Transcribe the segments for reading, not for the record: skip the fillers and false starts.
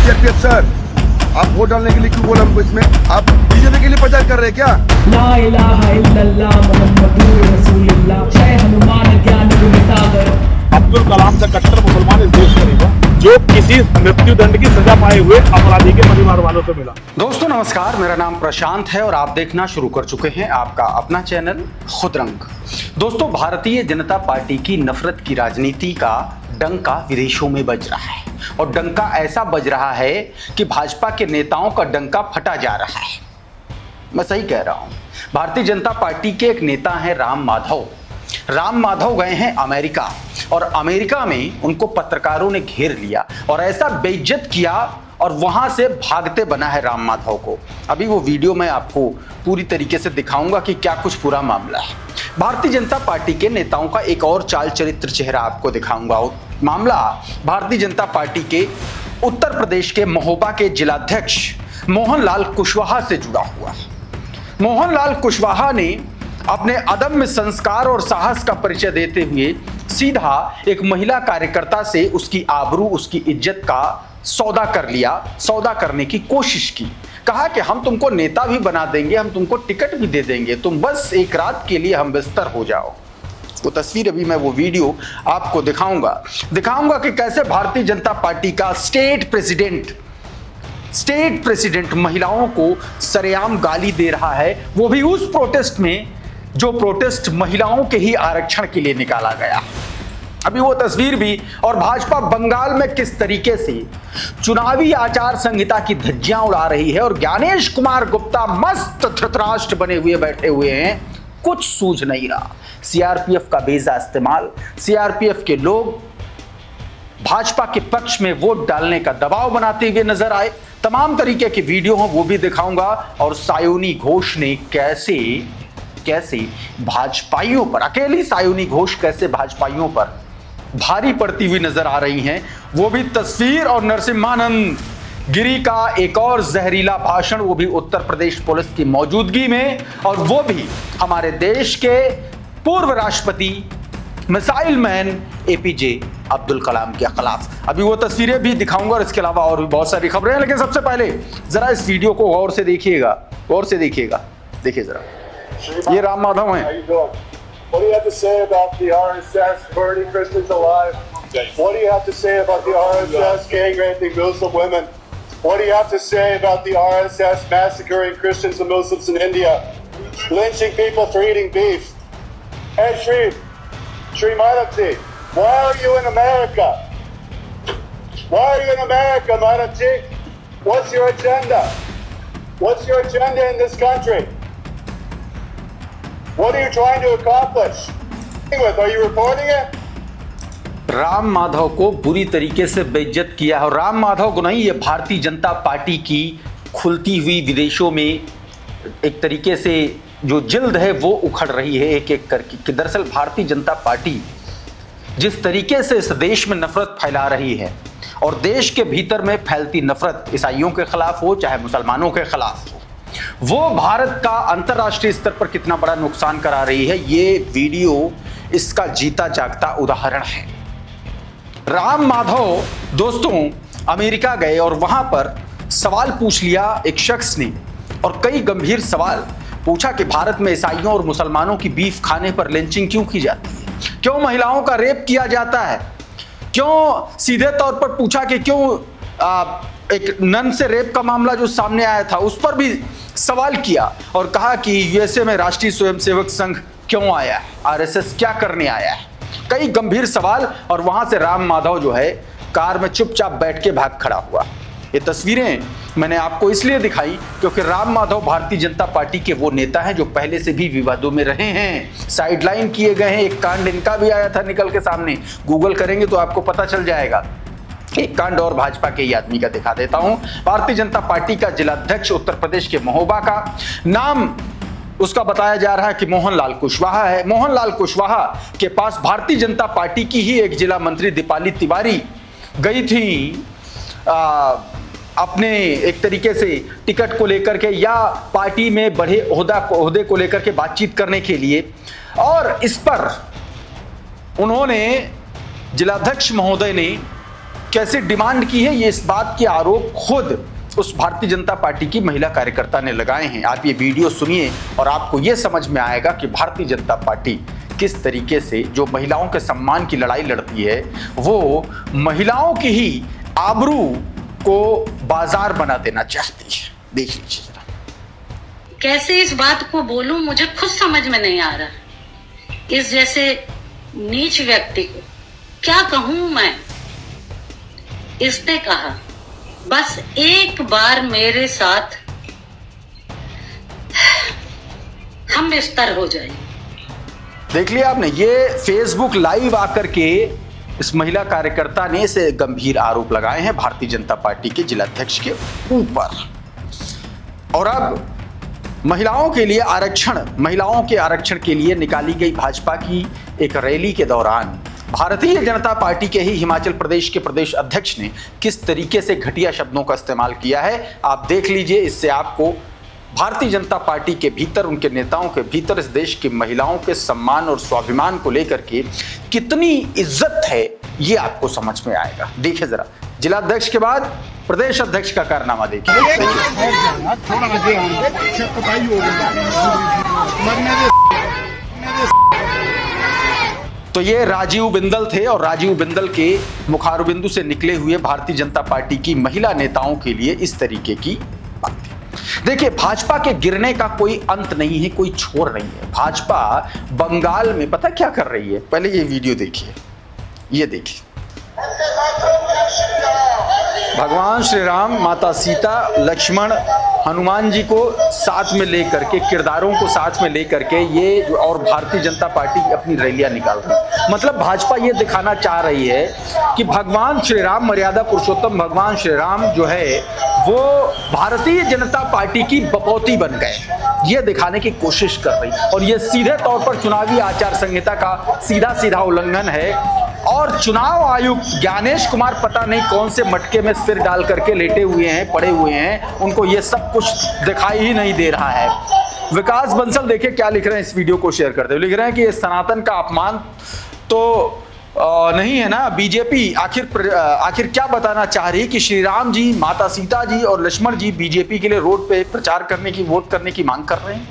CRPF sir, आप vote डालने के लिए क्यों बोला हमको इसमें? आप बीजेपी के लिए प्रचार कर रहे हैं क्या? ला इलाहा इल्लल्लाह मुहम्मदुर रसूलुल्लाह, जय हनुमान ज्ञान गुण सागर। अब्दुल कलाम से कट्टर मुसलमान इस देश करेगा जो किसी मृत्युदंड की सजा पाए हुए अपराधी के परिवार वालों से मिला। दोस्तों नमस्कार, मेरा नाम प्रशांत है और आप देखना शुरू कर चुके हैं आपका अपना चैनल खुदरंग। दोस्तों, भारतीय जनता पार्टी की नफरत की राजनीति का डंका विदेशों में बज रहा है और डंका ऐसा बज रहा है कि भाजपा के नेताओं का डंका फटा जा रहा है। मैं सही कह रहा हूं। भारतीय जनता पार्टी के एक नेता हैं राम माधव। राम माधव गए हैं अमेरिका और अमेरिका में उनको पत्रकारों ने घेर लिया और ऐसा बेइज्जत किया और वहां से भागते बना है राम माधव को। अभी वो वीडियो मैं आपको पूरी तरीके से दिखाऊंगा कि क्या कुछ पूरा मामला है। भारतीय जनता पार्टी के नेताओं का एक और चाल चरित्र चेहरा आपको दिखाऊंगा। मामला भारतीय जनता पार्टी के उत्तर प्रदेश के महोबा के जिलाध्यक्ष मोहनलाल कुशवाहा से जुड़ा हुआ है। मोहनलाल कुशवाहा ने अपने अदम्य संस्कार और साहस का परिचय देते हुए सीधा एक महिला कार्यकर्ता से उसकी आबरू, उसकी इज्जत का सौदा कर लिया, सौदा करने की कोशिश की। कहा कि हम तुमको नेता भी बना देंगे, हम तुमको टिकट भी दे देंगे, तुम बस एक रात के लिए हम बिस्तर हो जाओ। वो तस्वीर अभी मैं वो वीडियो आपको दिखाऊंगा कि कैसे भारतीय जनता पार्टी का स्टेट प्रेसिडेंट महिलाओं को सरेआम गाली दे रहा है, वो भी उस प्रोटेस्ट में जो प्रोटेस्ट महिलाओं के ही आरक्षण के लिए निकाला गया। अभी वो तस्वीर भी, और भाजपा बंगाल में किस तरीके से चुनावी आचार संहिता की धज्जियां उड़ा रही है और ज्ञानेश कुमार गुप्ता मस्त धृतराष्ट्र बने हुए बैठे हुए हैं, कुछ सूझ नहीं रहा। सीआरपीएफ का बेजा इस्तेमाल, सीआरपीएफ के लोग भाजपा के पक्ष में वोट डालने का दबाव बनाते हुए नजर आए। तमाम तरीके की वीडियो हो वो भी दिखाऊंगा और सायोनी घोष ने कैसे भाजपाइयों पर, अकेली सायोनी घोष कैसे भाजपाइयों पर भारी पड़ती हुई नजर आ रही हैं, वो भी तस्वीर। और नरसिम्हानंद गिरी का एक और जहरीला भाषण, वो भी उत्तर प्रदेश पुलिस की मौजूदगी में, और वो भी हमारे देश के पूर्व राष्ट्रपति missile man APJ Abdul Kalam के खिलाफ। अभी वो तस्वीरें भी दिखाऊंगा और इसके अलावा और भी बहुत सारी खबरें हैं, लेकिन सबसे पहले जरा इस वीडियो को गौर से देखिएगा। देखिए जरा, ये राम माधव हैं। What do you have to say about the RSS burning Christians alive? What do you have to say about the RSS gang raping Muslim women? What do you have to say about the RSS massacring Christians and Muslims in India? Lynching people for eating beef? Hey Shri Madam, why are you in America? Why are you in America, Madam Ji? What's your agenda? What's your agenda in this country? What are you trying to accomplish? Are you reporting it? Ram Madhav को बुरी तरीके से बेइज्जत किया है और राम माधव को नहीं, ये भारतीय जनता पार्टी की खुलती हुई विदेशों में एक तरीके से जो जिल्द है वो उखड़ रही है एक एक करके। कि दरअसल भारतीय जनता पार्टी जिस तरीके से इस देश में नफरत फैला रही है और देश के भीतर में फैलती नफरत ईसाइयों के खिलाफ हो चाहे मुसलमानों के खिलाफ हो, वो भारत का अंतर्राष्ट्रीय स्तर पर कितना बड़ा नुकसान करा रही है, ये वीडियो इसका जीता जागता उदाहरण है। राम माधव दोस्तों अमेरिका गए और वहां पर सवाल पूछ लिया एक शख्स ने, और कई गंभीर सवाल पूछा कि भारत में ईसाइयों और मुसलमानों की बीफ खाने पर लिंचिंग क्यों की जाती है, क्यों महिलाओं का रेप किया जाता है, क्यों सीधे तौर पर पूछा कि क्यों एक नन से रेप का मामला जो सामने आया था उस पर भी सवाल किया और कहा कि यूएसए में राष्ट्रीय स्वयंसेवक संघ क्यों आया है, आरएसएस क्या करने आया है, कई गंभीर सवाल। और वहां से राम माधव जो है कार में चुपचाप बैठ के भाग खड़ा हुआ। ये तस्वीरें मैंने आपको इसलिए दिखाई क्योंकि राम माधव भारतीय जनता पार्टी के वो नेता हैं जो पहले से भी विवादों में रहे हैं, साइडलाइन किए गए हैं। एक कांड इनका भी आया था निकल के सामने, गूगल करेंगे तो आपको पता चल जाएगा। एक कांड और भाजपा के ही आदमी का दिखा देता हूं। भारतीय जनता पार्टी का जिलाध्यक्ष उत्तर प्रदेश के महोबा का, नाम उसका बताया जा रहा है कि मोहनलाल कुशवाहा है। मोहनलाल कुशवाहा के पास भारतीय जनता पार्टी की ही एक जिला मंत्री दीपाली तिवारी गई थी अपने एक तरीके से टिकट को लेकर के या पार्टी में बढ़े ओहदे को लेकर के बातचीत करने के लिए, और इस पर उन्होंने जिलाध्यक्ष महोदय ने कैसे डिमांड की है, ये इस बात के आरोप खुद उस भारतीय जनता पार्टी की महिला कार्यकर्ता ने लगाए हैं। आप ये वीडियो सुनिए और आपको ये समझ में आएगा कि भारतीय जनता पार्टी किस तरीके से जो महिलाओं के सम्मान की लड़ाई लड़ती है, वो महिलाओं की ही आबरू को बाजार बना देना चाहती है। देख लीजिए जरा। कैसे इस बात को बोलूं, मुझे खुद समझ में नहीं आ रहा। इस जैसे नीच व्यक्ति को क्या कहूं मैं। इसने कहा बस एक बार मेरे साथ हम बिस्तर हो जाए। देख लिया आपने, ये फेसबुक लाइव आकर के इस महिला कार्यकर्ता ने इसे गंभीर आरोप लगाए हैं भारतीय जनता पार्टी के जिलाध्यक्ष के ऊपर। और अब महिलाओं के आरक्षण के लिए निकाली गई भाजपा की एक रैली के दौरान भारतीय जनता पार्टी के ही हिमाचल प्रदेश के प्रदेश अध्यक्ष ने किस तरीके से घटिया शब्दों का इस्तेमाल किया है, आप देख लीजिए। इससे आपको भारतीय जनता पार्टी के भीतर, उनके नेताओं के भीतर इस देश की महिलाओं के सम्मान और स्वाभिमान को लेकर के कितनी इज्जत है, ये आपको समझ में आएगा। देखिए जरा, जिलाध्यक्ष के बाद प्रदेश अध्यक्ष का कारनामा देखिए। तो ये राजीव बिंदल थे और राजीव बिंदल के मुखारबिंदु से निकले हुए भारतीय जनता पार्टी की महिला नेताओं के लिए इस तरीके की बातें। देखिए, भाजपा के गिरने का कोई अंत नहीं है, कोई छोर नहीं है। भाजपा बंगाल में पता क्या कर रही है, पहले ये वीडियो देखिए, ये देखिए। भगवान श्री राम, माता सीता, लक्ष्मण, हनुमान जी को साथ में लेकर के, किरदारों को साथ में लेकर के ये और भारतीय जनता पार्टी अपनी रैलियां निकाल रही है। मतलब भाजपा ये दिखाना चाह रही है कि भगवान श्री राम, मर्यादा पुरुषोत्तम भगवान श्री राम जो है वो भारतीय जनता पार्टी की बपौती बन गए, ये दिखाने की कोशिश कर रही है। और ये सीधे तौर पर चुनावी आचार संहिता का सीधा उल्लंघन है। और चुनाव आयुक्त ज्ञानेश कुमार पता नहीं कौन से मटके में सिर डाल करके लेटे हुए हैं, पड़े हुए हैं, उनको ये सब कुछ दिखाई ही नहीं दे रहा है। विकास बंसल देखिए क्या लिख रहे हैं, इस वीडियो को शेयर करते हुए लिख रहे हैं कि ये सनातन का अपमान तो नहीं है ना। बीजेपी आखिर क्या बताना चाह रही है कि श्री राम जी, माता सीता जी और लक्ष्मण जी बीजेपी के लिए रोड पे प्रचार करने की, वोट करने की मांग कर रहे हैं।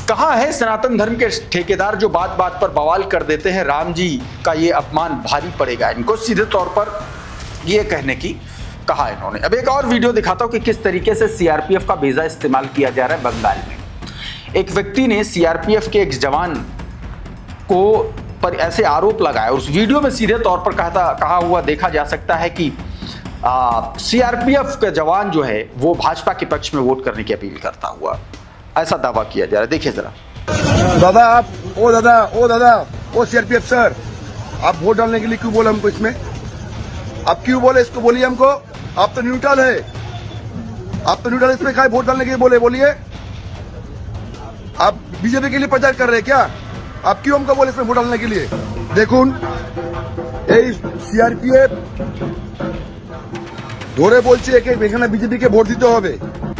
कहाँ है सनातन धर्म के ठेकेदार जो बात बात पर बवाल कर देते हैं, राम जी का ये अपमान भारी पड़ेगा इनको, सीधे तौर पर ये कहने की कहा इन्होंने। अब एक और वीडियो दिखाता हूं कि किस तरीके से सीआरपीएफ का भेजा इस्तेमाल किया जा रहा है बंगाल में। एक व्यक्ति ने सीआरपीएफ के एक जवान को पर ऐसे आरोप लगाया। उस वीडियो में सीधे तौर पर कहा हुआ देखा जा सकता है कि सीआरपीएफ का जवान जो है वो भाजपा के पक्ष में वोट करने की अपील करता हुआ, ऐसा दावा किया जा रहा है। देखिए जरा। दादा ओ सीआरपीएफ सर, आप वोट डालने के लिए क्यों बोले हमको इसमें? आप क्यों बोले इसको? बोलिए हमको। आप तो न्यूट्रल है, इसमें क्या वोट डालने के लिए बोलिए। आप बीजेपी के लिए प्रचार कर रहे हैं क्या? आप क्यों हमको बोले इसमें वोट डालने के लिए? देखुन এই সিআরপিএফ ধরে বলছে कि এখানে बीजेपी के वोट দিতে হবে।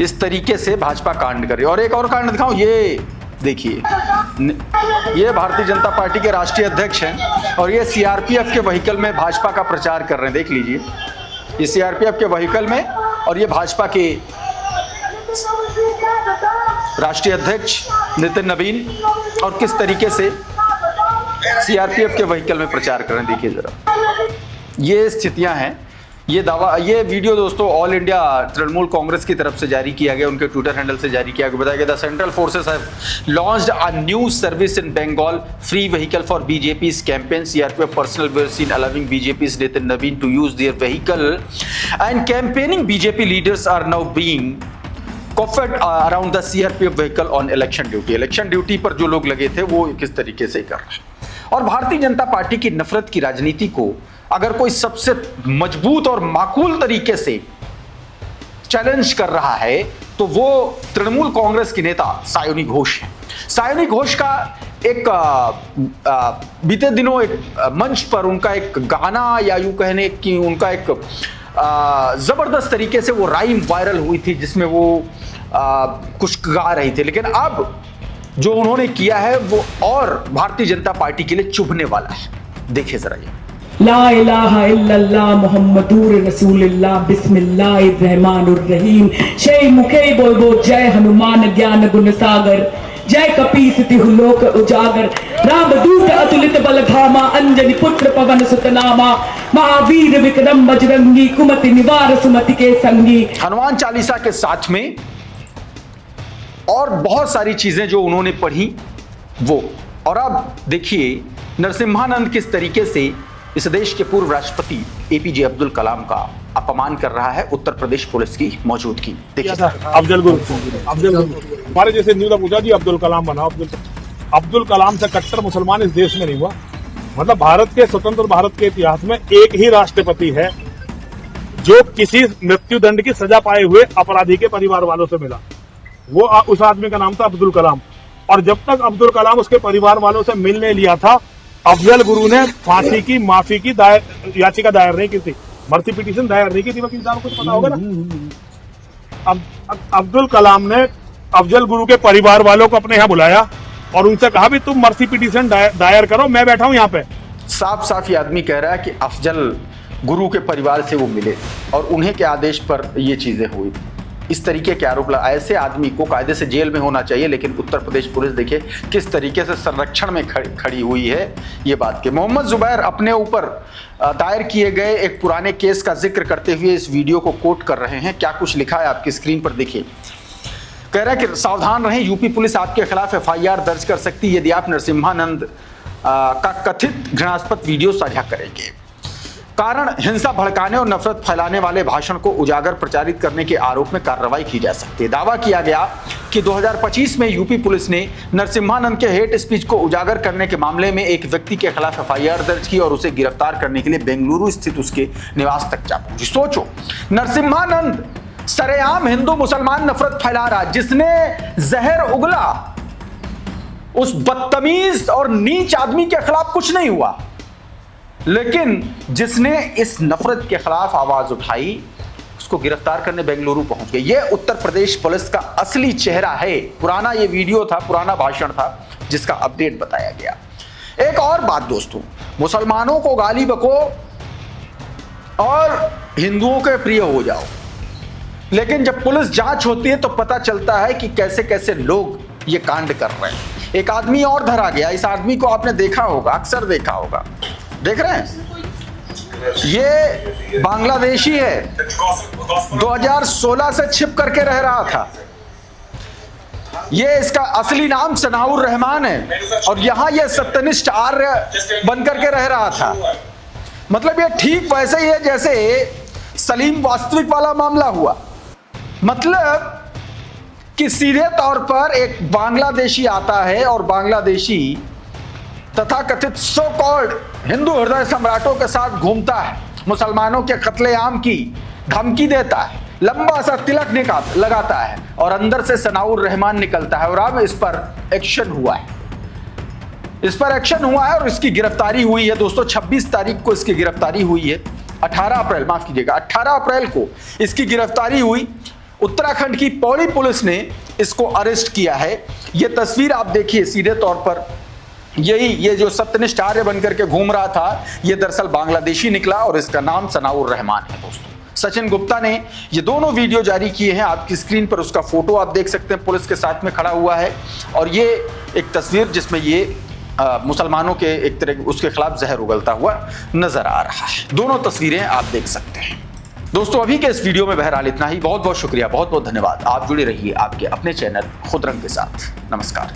इस तरीके से भाजपा कांड कर रही है। और एक और कांड दिखाऊं, ये देखिए, ये भारतीय जनता पार्टी के राष्ट्रीय अध्यक्ष हैं और ये सीआरपीएफ के व्हीकल में भाजपा का प्रचार कर रहे हैं। देख लीजिए, ये सीआरपीएफ के व्हीकल में और ये भाजपा के राष्ट्रीय अध्यक्ष नितिन नवीन और किस तरीके से सीआरपीएफ के व्हीकल में प्रचार कर रहे हैं। देखिए जरा, ये स्थितियां हैं। ये वीडियो दोस्तों ऑल इंडिया तृणमूल कांग्रेस की तरफ से जारी किया गया, उनके ट्विटर हैंडल से जारी किया गया। बताया गया, the central forces have launched a new service in Bengal, free vehicle for BJP's campaign. CRPF personnel were seen allowing BJP's Nitin Naveen to use their vehicle and campaigning BJP leaders are now being coffeed around the CRPF vehicle on election duty। Election duty पर जो लोग लगे थे वो किस तरीके से कर रहे हैं। और भारतीय जनता पार्टी की नफरत की राजनीति को अगर कोई सबसे मजबूत और माकूल तरीके से चैलेंज कर रहा है तो वो तृणमूल कांग्रेस की नेता सायोनी घोष है। सायोनी घोष का एक बीते दिनों एक मंच पर उनका एक गाना, या यूं कहने कि उनका एक जबरदस्त तरीके से वो राइम वायरल हुई थी जिसमें वो कुछ गा रही थी। लेकिन अब जो उन्होंने किया है वो और भारतीय जनता पार्टी के लिए चुभने वाला है। देखिए जरा ये। ला इलाहा इल्लल्लाह मुहम्मदुर रसूलुल्लाह बिस्मिल्लाहिर रहमानिर रहीम। जय मुखे बोलबो जय हनुमान ज्ञान गुण सागर, जय कपीस तिहु लोक उजागर। रामदूत अतुलित बल धामा, अंजनी पुत्र पवन सुत नामा। महावीर विक्रम बजरंगी, कुमति निवार सुमति के संगी। हनुमान चालीसा के साथ में और बहुत सारी चीजें जो उन्होंने पढ़ी वो। और अब देखिए नरसिम्हानंद किस तरीके से इस देश के पूर्व राष्ट्रपति एपीजे अब्दुल कलाम का अपमान कर रहा है उत्तर प्रदेश पुलिस की मौजूदगी। देखिए अफजल गुरु हमारे जैसे न्यूज पूछा जी अब्दुल कलाम बना। अब्दुल कलाम से कट्टर मुसलमान इस देश में नहीं हुआ। मतलब भारत के स्वतंत्र भारत के इतिहास में एक ही राष्ट्रपति है जो किसी मृत्यु दंड की सजा पाए हुए अपराधी के परिवार वालों से मिला। वो उस आदमी का नाम था अब्दुल कलाम। और जब तक अब्दुल कलाम उसके परिवार वालों से मिलने लिया था, अफजल गुरु ने फांसी की माफी की याचिका दायर नहीं की थी, मर्सी पिटीशन दायर नहीं की थी। वकील साहब को पता होगा ना। अब्दुल कलाम ने अफजल गुरु के परिवार वालों को अपने यहाँ बुलाया और उनसे कहा भी तुम मर्सी पिटीशन दायर करो, मैं बैठा हूं यहाँ पे। साफ साफ ये आदमी कह रहा है कि अफजल गुरु के परिवार से वो मिले और उन्हीं के आदेश पर ये चीजें हुई। इस तरीके के आरोप लगा। ऐसे आदमी को कायदे से जेल में होना चाहिए, लेकिन उत्तर प्रदेश पुलिस देखिए किस तरीके से संरक्षण में खड़ी हुई है ये बात के। मोहम्मद जुबैर अपने ऊपर दायर किए गए एक पुराने केस का जिक्र करते हुए इस वीडियो को कोट कर रहे हैं। क्या कुछ लिखा है आपकी स्क्रीन पर देखिए। कह रहा है कि सावधान रहें, यूपी पुलिस आपके खिलाफ एफआईआर दर्ज कर सकती है यदि आप नरसिम्हानंद का कथित घृणास्पद वीडियो साझा करेंगे। कारण हिंसा भड़काने और नफरत फैलाने वाले भाषण को उजागर प्रचारित करने के आरोप में कार्रवाई की जा सकती है। दावा किया गया कि 2025 में यूपी पुलिस ने नरसिम्हानंद के हेट स्पीच को उजागर करने के मामले में एक व्यक्ति के खिलाफ एफआईआर दर्ज की और उसे गिरफ्तार करने के लिए बेंगलुरु स्थित उसके निवास तक जा पहुंची। सोचो, नरसिम्हानंद सरेआम हिंदू मुसलमान नफरत फैला रहा, जिसने जहर उगला उस बदतमीज और नीच आदमी के खिलाफ कुछ नहीं हुआ, लेकिन जिसने इस नफरत के खिलाफ आवाज उठाई उसको गिरफ्तार करने बेंगलुरु पहुंच गए। ये उत्तर प्रदेश पुलिस का असली चेहरा है। पुराना ये वीडियो था, पुराना भाषण था जिसका अपडेट बताया गया। एक और बात दोस्तों, मुसलमानों को गाली बको और हिंदुओं के प्रिय हो जाओ, लेकिन जब पुलिस जांच होती है तो पता चलता है कि कैसे कैसे लोग ये कांड कर रहे हैं। एक आदमी और धरा गया। इस आदमी को आपने देखा होगा, अक्सर देखा होगा। देख रहे हैं, ये बांग्लादेशी है, 2016 से छिप करके रह रहा था। ये इसका असली नाम सनाउर रहमान है और यहां ये सत्यनिष्ठ आर्य बनकर के रह रहा था। मतलब ये ठीक वैसे ही है जैसे सलीम वास्तविक वाला मामला हुआ। मतलब कि सीधे तौर पर एक बांग्लादेशी आता है और बांग्लादेशी तथा कथित सो कॉल्ड हिंदू हृदय सम्राटों के साथ घूमता है, मुसलमानों के कत्लेआम की धमकी देता है, लंबा सा तिलक लगाता है और अंदर से सनाउर रहमान निकलता है। और अब इस पर एक्शन हुआ है, और इसकी गिरफ्तारी हुई है दोस्तों। 26 तारीख को इसकी गिरफ्तारी हुई है। 18 अप्रैल को इसकी गिरफ्तारी हुई। उत्तराखंड की पौड़ी पुलिस ने इसको अरेस्ट किया है। ये तस्वीर आप देखिए, सीधे तौर पर ये जो सत्यनिष्ठ आर्य बनकर के घूम रहा था, ये दरअसल बांग्लादेशी निकला और इसका नाम सनाउर रहमान है दोस्तों। सचिन गुप्ता ने ये दोनों वीडियो जारी किए हैं। आपकी स्क्रीन पर उसका फोटो आप देख सकते हैं, पुलिस के साथ में खड़ा हुआ है। और ये एक तस्वीर जिसमें ये मुसलमानों के एक तरह उसके खिलाफ जहर उगलता हुआ नजर आ रहा है। दोनों तस्वीरें आप देख सकते हैं दोस्तों। अभी के इस वीडियो में बहरहाल इतना ही। बहुत बहुत शुक्रिया, बहुत बहुत धन्यवाद। आप जुड़े रहिए आपके अपने चैनल खुदरंग के साथ। नमस्कार।